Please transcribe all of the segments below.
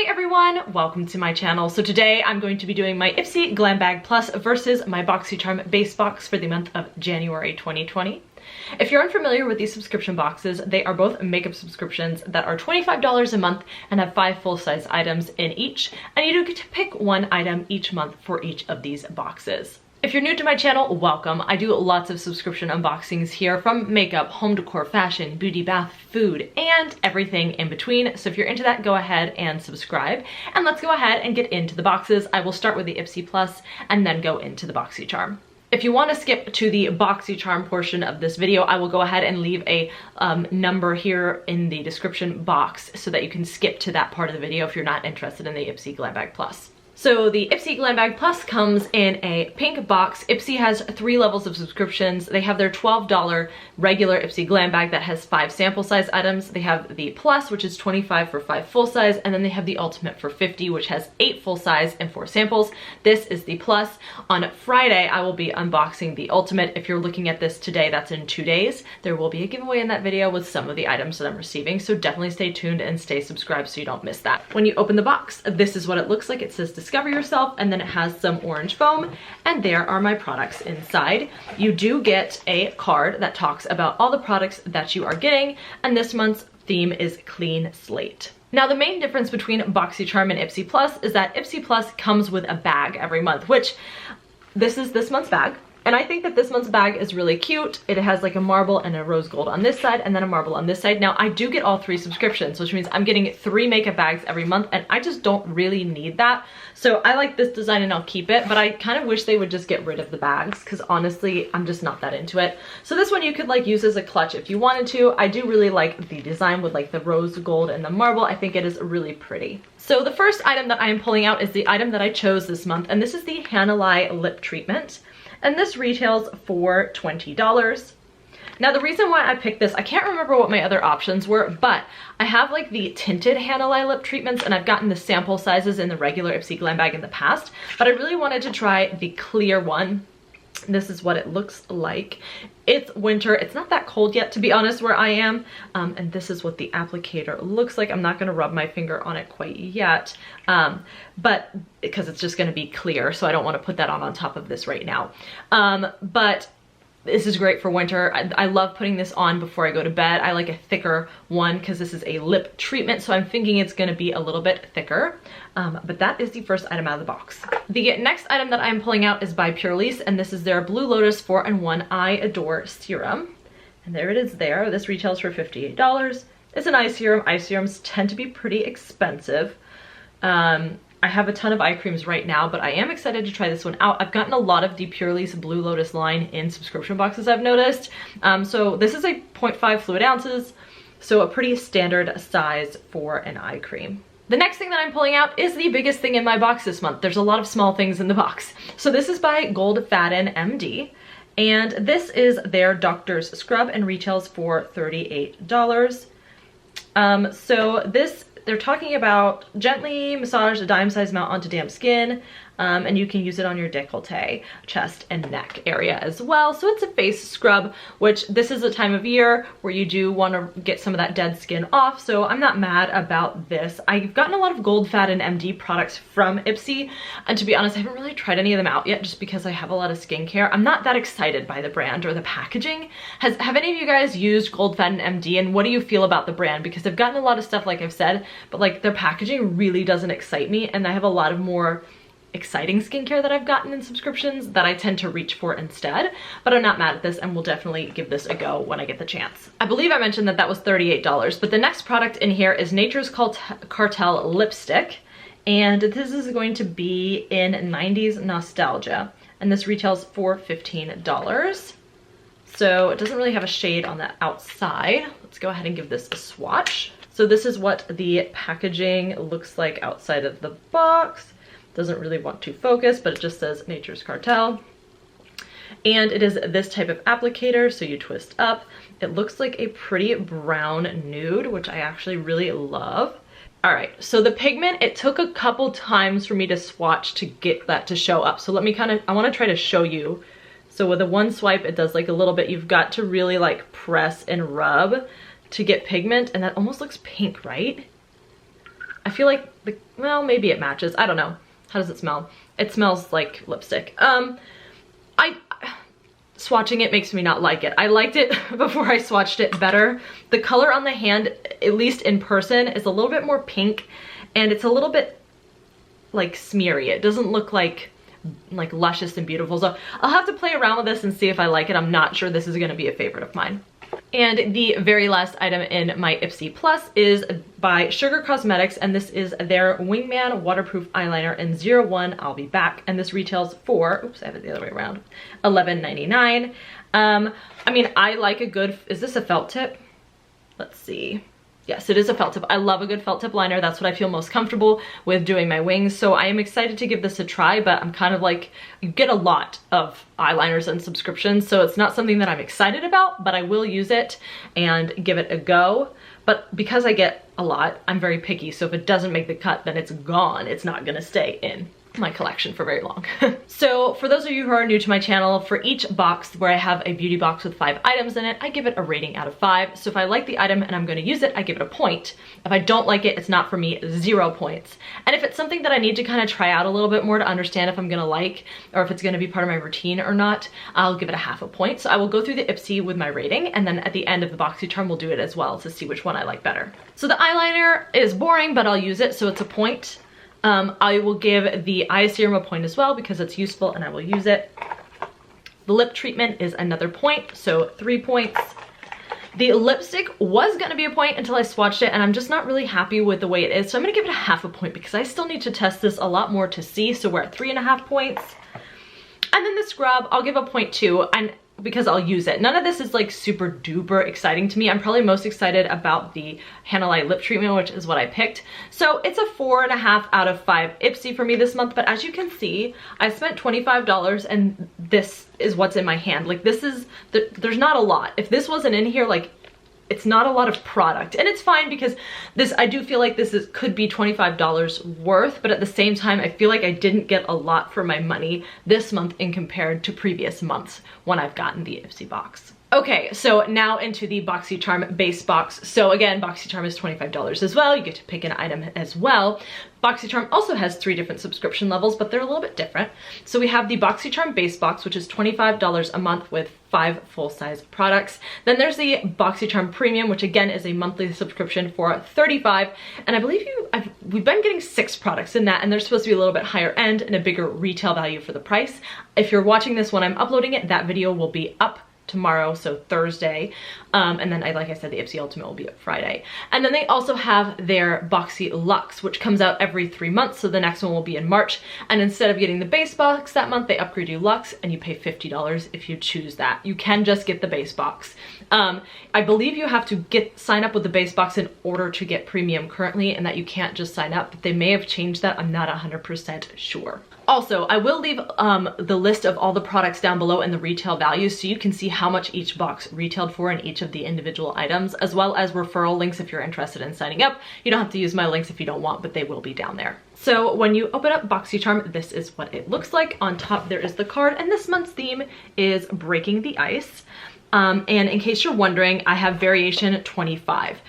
Hey everyone, welcome to my channel. So today I'm going to be doing my Ipsy Glam Bag Plus versus my Boxycharm base box for the month of January 2020. If you're unfamiliar with these subscription boxes, they are both makeup subscriptions that are $25 a month and have 5 full-size items in each, and you do get to pick one item each month for each of these boxes. If you're new to my channel, welcome. I do lots of subscription unboxings here from makeup, home decor, fashion, beauty, bath, food, and everything in between. So if you're into that, go ahead and subscribe. And let's go ahead and get into the boxes. I will start with the Ipsy Plus and then go into the Boxycharm. If you want to skip to the Boxycharm portion of this video, I will go ahead and leave a number here in the description box so that you can skip to that part of the video if you're not interested in the Ipsy Glam Bag Plus. So the Ipsy Glam Bag Plus comes in a pink box. Ipsy has 3 levels of subscriptions. They have their $12 regular Ipsy Glam Bag that has 5 sample size items. They have the Plus, which is $25 for 5 full size, and then they have the Ultimate for $50, which has 8 full size and 4 samples. This is the Plus. On Friday, I will be unboxing the Ultimate. If you're looking at this today, that's in 2 days. There will be a giveaway in that video with some of the items that I'm receiving, so definitely stay tuned and stay subscribed so you don't miss that. When you open the box, this is what it looks like. It says Discover Yourself, and then it has some orange foam, and there are my products inside. You do get a card that talks about all the products that you are getting, and this month's theme is Clean Slate. Now, the main difference between Boxycharm and Ipsy Plus is that Ipsy Plus comes with a bag every month, which this is this month's bag. And I think that this month's bag is really cute. It has like a marble and a rose gold on this side and then a marble on this side. Now, I do get all 3 subscriptions, which means I'm getting 3 makeup bags every month, and I just don't really need that. So I like this design and I'll keep it, but I kind of wish they would just get rid of the bags because honestly, I'm just not that into it. So this one you could like use as a clutch if you wanted to. I do really like the design with like the rose gold and the marble. I think it is really pretty. So the first item that I am pulling out is the item that I chose this month, and this is the Hanalei lip treatment. And this retails for $20. Now, the reason why I picked this, I can't remember what my other options were, but I have like the tinted Hanalei lip treatments, and I've gotten the sample sizes in the regular Ipsy Glam Bag in the past, but I really wanted to try the clear one. This is what it looks like. It's winter. It's not that cold yet, to be honest, where I am. And this is what the applicator looks like. I'm not going to rub my finger on it quite yet, but because it's just going to be clear, so I don't want to put that on top of this right now. But this is great for winter. I love putting this on before I go to bed. I like a thicker one because this is a lip treatment, so I'm thinking it's going to be a little bit thicker. But that is the first item out of the box. The next item that I'm pulling out is by Purlisse, and this is their Blue Lotus 4-in-1 Eye Adore Serum. And there it is there. This retails for $58. It's an eye serum. Eye serums tend to be pretty expensive. I have a ton of eye creams right now, but I am excited to try this one out. I've gotten a lot of the Purlisse Blue Lotus line in subscription boxes, I've noticed. So this is a 0.5 fluid ounces, so a pretty standard size for an eye cream. The next thing that I'm pulling out is the biggest thing in my box this month. There's a lot of small things in the box. So this is by Goldfaden MD, and this is their Doctor's Scrub and retails for $38. So this, they're talking about gently massage a dime-sized amount onto damp skin, and you can use it on your décolleté, chest, and neck area as well. So it's a face scrub, which this is a time of year where you do want to get some of that dead skin off, so I'm not mad about this. I've gotten a lot of Goldfaden MD products from Ipsy, and to be honest, I haven't really tried any of them out yet just because I have a lot of skincare. I'm not that excited by the brand or the packaging. Have any of you guys used Goldfaden MD, and what do you feel about the brand? Because I've gotten a lot of stuff, like I've said, but like their packaging really doesn't excite me, and I have a lot of more exciting skincare that I've gotten in subscriptions that I tend to reach for instead, but I'm not mad at this and will definitely give this a go when I get the chance. I believe I mentioned that that was $38, but the next product in here is Nature's Cartel lipstick, and this is going to be in 90s nostalgia, and this retails for $15. So it doesn't really have a shade on the outside. Let's go ahead and give this a swatch. So this is what the packaging looks like outside of the box. Doesn't really want to focus, but it just says Nature's Cartel. And it is this type of applicator, so you twist up. It looks like a pretty brown nude, which I actually really love. All right, so the pigment, it took a couple times for me to swatch to get that to show up. So let me I wanna try to show you. So with a one swipe, it does like a little bit. You've got to really like press and rub to get pigment, and that almost looks pink, right? I feel like, well, maybe it matches. I don't know. How does it smell? It smells like lipstick. Swatching it makes me not like it. I liked it before I swatched it better. The color on the hand, at least in person, is a little bit more pink, and it's a little bit like smeary. It doesn't look like luscious and beautiful. So I'll have to play around with this and see if I like it. I'm not sure this is gonna be a favorite of mine. And the very last item in my Ipsy Plus is by Sugar Cosmetics, and this is their Wingman Waterproof Eyeliner in 01 I'll Be Back, and this retails for, oops, I have it the other way around, $11.99. I mean, I like a good, is this a felt tip? Let's see. Yes, it is a felt tip. I love a good felt tip liner. That's what I feel most comfortable with doing my wings. So I am excited to give this a try, but I'm kind of like, you get a lot of eyeliners and subscriptions, so it's not something that I'm excited about, but I will use it and give it a go. But because I get a lot, I'm very picky. So if it doesn't make the cut, then it's gone. It's not gonna stay in my collection for very long. So for those of you who are new to my channel, for each box where I have a beauty box with 5 items in it, I give it a rating out of 5. So if I like the item and I'm going to use it, I give it a point. If I don't like it, it's not for me, 0 points. And if it's something that I need to kind of try out a little bit more to understand if I'm gonna like, or if it's gonna be part of my routine or not, I'll give it a half a point. So I will go through the Ipsy with my rating, and then at the end of the Boxycharm we'll do it as well to see which one I like better. So the eyeliner is boring, but I'll use it, so it's a point. I will give the eye serum a point as well because it's useful and I will use it. The lip treatment is another point, so 3 points. The lipstick was gonna be a point until I swatched it, and I'm just not really happy with the way it is, so I'm gonna give it a half a point because I still need to test this a lot more to see, so we're at 3.5 points. And then the scrub, I'll give a point too, and because I'll use it. None of this is like super duper exciting to me. I'm probably most excited about the Hanalei lip treatment, which is what I picked. So it's a 4.5 out of 5 Ipsy for me this month, but as you can see, I spent $25 and this is what's in my hand. Like this is, there's not a lot. If this wasn't in here, like it's not a lot of product, and it's fine because this, I do feel like this could be $25 worth, but at the same time I feel like I didn't get a lot for my money this month in compared to previous months when I've gotten the Ipsy box. Okay, so now into the Boxycharm base box. So again, Boxycharm is $25 as well. You get to pick an item as well. Boxycharm also has 3 different subscription levels, but they're a little bit different. So we have the Boxycharm base box, which is $25 a month with 5 full-size products. Then there's the Boxycharm Premium, which again is a monthly subscription for $35. And I believe we've been getting 6 products in that, and they're supposed to be a little bit higher end and a bigger retail value for the price. If you're watching this when I'm uploading it, that video will be up tomorrow, so Thursday, and then like I said, the Ipsy Ultimate will be up Friday. And then they also have their Boxy Luxe, which comes out every 3 months, so the next one will be in March, and instead of getting the base box that month, they upgrade you Luxe, and you pay $50 if you choose that. You can just get the base box. I believe you have to sign up with the base box in order to get premium currently, and that you can't just sign up, but they may have changed that. I'm not 100% sure. Also, I will leave the list of all the products down below and the retail values so you can see how much each box retailed for in each of the individual items, as well as referral links if you're interested in signing up. You don't have to use my links if you don't want, but they will be down there. So when you open up Boxycharm, this is what it looks like. On top there is the card, and this month's theme is Breaking the Ice. And in case you're wondering, I have variation 25.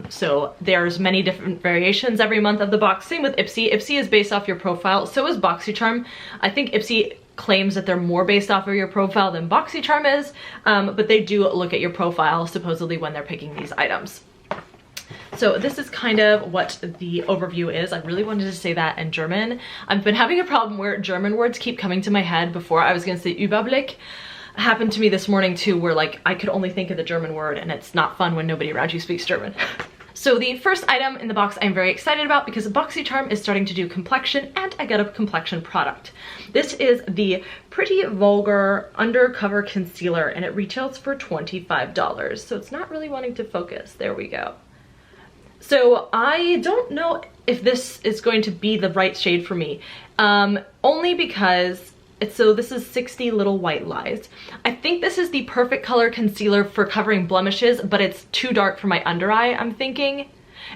So there's many different variations every month of the box. Same with Ipsy. Ipsy is based off your profile. So is Boxycharm. I think Ipsy claims that they're more based off of your profile than Boxycharm is, but they do look at your profile supposedly when they're picking these items. So this is kind of what the overview is. I really wanted to say that in German. I've been having a problem where German words keep coming to my head. Before I was gonna say Überblick. Happened to me this morning too, where like I could only think of the German word, and it's not fun when nobody around you speaks German. So the first item in the box I'm very excited about because Boxycharm is starting to do complexion, and I got a complexion product. This is the Pretty Vulgar Undercover Concealer, and it retails for $25. So it's not really wanting to focus. There we go. So I don't know if this is going to be the right shade for me, only because so this is 60 Little White Lies. I think this is the perfect color concealer for covering blemishes, but it's too dark for my under eye, I'm thinking.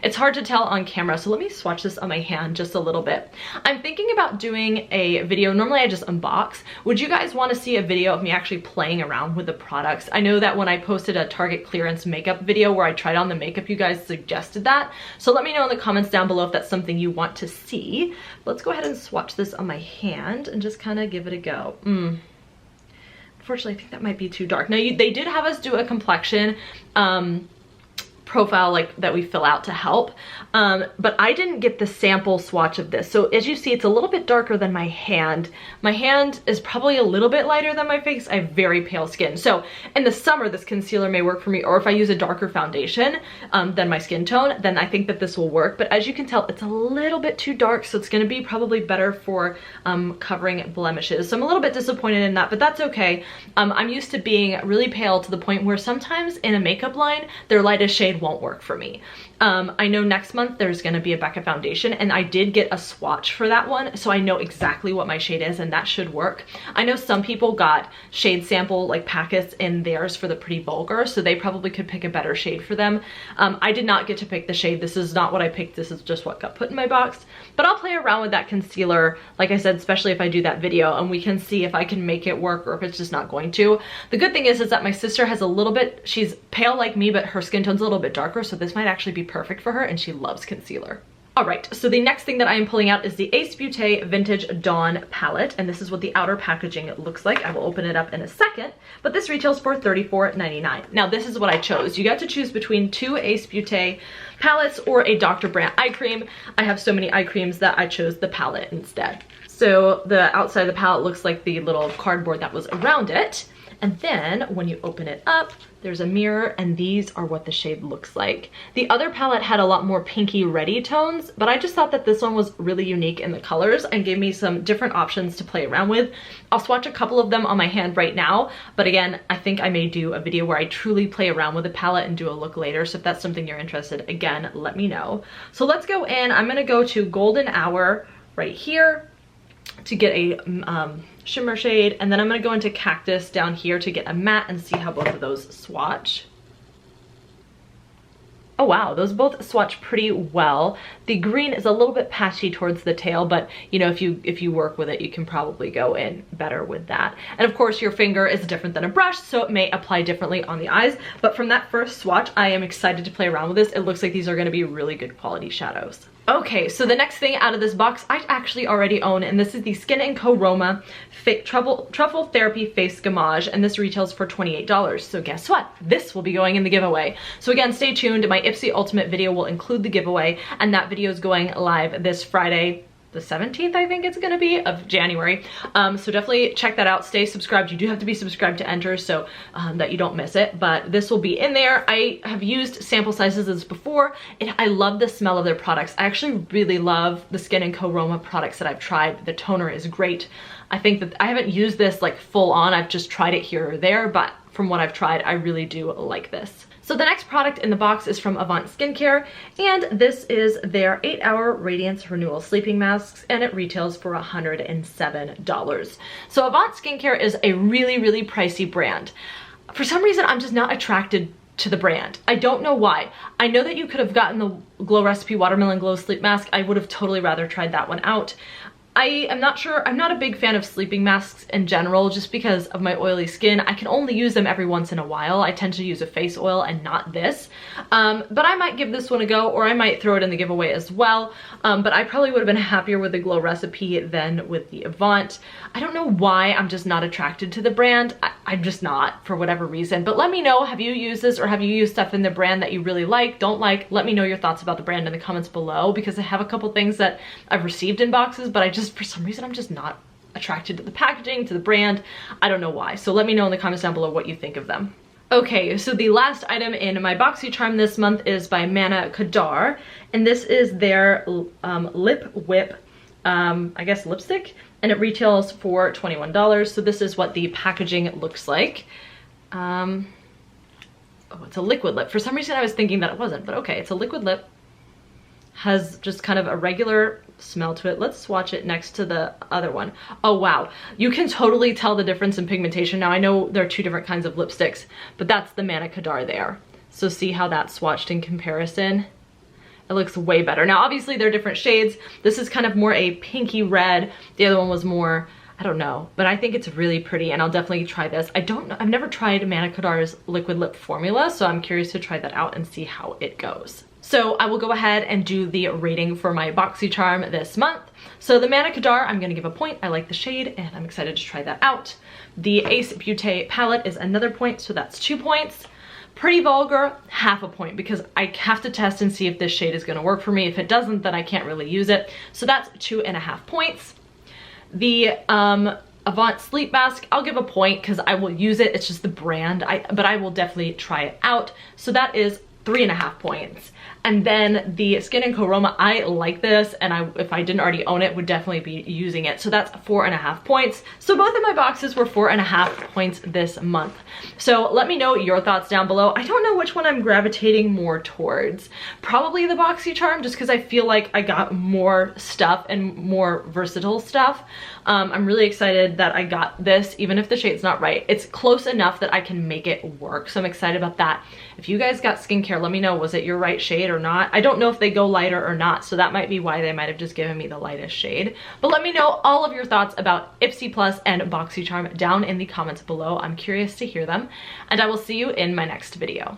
It's hard to tell on camera, so let me swatch this on my hand just a little bit. I'm thinking about doing a video. Normally I just unbox. Would you guys want to see a video of me actually playing around with the products? I know that when I posted a Target clearance makeup video where I tried on the makeup, you guys suggested that. So let me know in the comments down below if that's something you want to see. Let's go ahead and swatch this on my hand and just kind of give it a go. Unfortunately, I think that might be too dark. Now, they did have us do a complexion profile like that we fill out to help, but I didn't get the sample swatch of this. So as you see, it's a little bit darker than my hand. My hand is probably a little bit lighter than my face. I have very pale skin. So in the summer, this concealer may work for me, or if I use a darker foundation than my skin tone, then I think that this will work. But as you can tell, it's a little bit too dark, so it's gonna be probably better for covering blemishes. So I'm a little bit disappointed in that, but that's okay. I'm used to being really pale to the point where sometimes in a makeup line, their lightest shade won't work for me. I know next month there's going to be a Becca foundation, and I did get a swatch for that one, so I know exactly what my shade is, and that should work. I know some people got shade sample like packets in theirs for the Pretty Vulgar, so they probably could pick a better shade for them. I did not get to pick the shade. This is not what I picked. This is just what got put in my box, but I'll play around with that concealer, like I said, especially if I do that video, and we can see if I can make it work or if it's just not going to. The good thing is that my sister has a little bit, she's pale like me, but her skin tone's a little bit darker, so this might actually be perfect for her, and she loves concealer. All right, so the next thing that I am pulling out is the Ace Beaute Vintage Dawn palette, and this is what the outer packaging looks like. I will open it up in a second, but this retails for $34.99. Now, this is what I chose. You got to choose between two Ace Beaute palettes or a Dr. Brandt eye cream. I have so many eye creams that I chose the palette instead. So the outside of the palette looks like the little cardboard that was around it. And then when you open it up, there's a mirror, and these are what the shade looks like. The other palette had a lot more pinky reddy tones, but I just thought that this one was really unique in the colors and gave me some different options to play around with. I'll swatch a couple of them on my hand right now, but again, I think I may do a video where I truly play around with the palette and do a look later. So if that's something you're interested, again, let me know. So let's go in. I'm gonna go to Golden Hour right here to get a shimmer shade, and then I'm going to go into Cactus down here to get a matte and see how both of those swatch. Oh wow, those both swatch pretty well. The green is a little bit patchy towards the tail, but you know, if you work with it, you can probably go in better with that. And of course, your finger is different than a brush, so it may apply differently on the eyes. But from that first swatch, I am excited to play around with this. It looks like these are going to be really good quality shadows. Okay, so the next thing out of this box I actually already own, and this is the Skin&Co Roma Truffle Therapy Face Gommage, and this retails for $28. So guess what? This will be going in the giveaway. So again, stay tuned. My Ipsy Ultimate video will include the giveaway, and that video is going live this Friday, the 17th, I think it's gonna be, of January. So definitely check that out. Stay subscribed. You do have to be subscribed to enter so that you don't miss it, but this will be in there. I have used sample sizes as before, and I love the smell of their products. I actually really love the Skin&Co Roma products that I've tried. The toner is great. I think that I haven't used this like full on. I've just tried it here or there, but from what I've tried, I really do like this. So the next product in the box is from Avant Skincare, and this is their 8-Hour Radiance Renewal Sleeping Masks, and it retails for $107. So Avant Skincare is a really, really pricey brand. For some reason, I'm just not attracted to the brand. I don't know why. I know that you could have gotten the Glow Recipe Watermelon Glow Sleep Mask. I would have totally rather tried that one out. I am not sure, I'm not a big fan of sleeping masks in general just because of my oily skin. I can only use them every once in a while. I tend to use a face oil and not this. But I might give this one a go, or I might throw it in the giveaway as well. But I probably would have been happier with the Glow Recipe than with the Avant. I don't know why I'm just not attracted to the brand. I'm just not, for whatever reason. But let me know, have you used this, or have you used stuff in the brand that you really like, don't like? Let me know your thoughts about the brand in the comments below, because I have a couple things that I've received in boxes, but for some reason, I'm just not attracted to the packaging, to the brand. I don't know why. So let me know in the comments down below what you think of them. Okay, so the last item in my Boxycharm this month is by Manna Kadar, and this is their Lip Whip, I guess lipstick, and it retails for $21. So this is what the packaging looks like. Oh, it's a liquid lip. For some reason I was thinking that it wasn't, but okay, it's a liquid lip. Has just kind of a regular smell to it. Let's swatch it next to the other one. Oh wow, you can totally tell the difference in pigmentation. Now I know there are two different kinds of lipsticks, but that's the Manna Kadar there. So see how that's swatched in comparison? it looks way better. Now, obviously they're different shades. This is kind of more a pinky red. The other one was more, I don't know, but I think it's really pretty and I'll definitely try this. I've never tried Manna Kadar's liquid lip formula, so I'm curious to try that out and see how it goes. So I will go ahead and do the rating for my Boxycharm this month. So the Manna Kadar, I'm gonna give a point. I like the shade and I'm excited to try that out. The Ace Beaute palette is another point, so that's 2 points. Pretty Vulgar, half a point, because I have to test and see if this shade is gonna work for me. If it doesn't, then I can't really use it. So that's 2.5 points. The Avant Sleep Mask, I'll give a point because I will use it. It's just the brand, but I will definitely try it out. So that is 3.5 points. And then the Skin&Co Roma, I like this, and if I didn't already own it, would definitely be using it. So that's 4.5 points. So both of my boxes were 4.5 points this month. So let me know your thoughts down below. I don't know which one I'm gravitating more towards. Probably the Boxycharm, just because I feel like I got more stuff and more versatile stuff. I'm really excited that I got this, even if the shade's not right. It's close enough that I can make it work, so I'm excited about that. If you guys got skincare, let me know, was it your right shade or not? I don't know if they go lighter or not, so that might be why they might have just given me the lightest shade. But let me know all of your thoughts about Ipsy Plus and Boxycharm down in the comments below. I'm curious to hear them, and I will see you in my next video.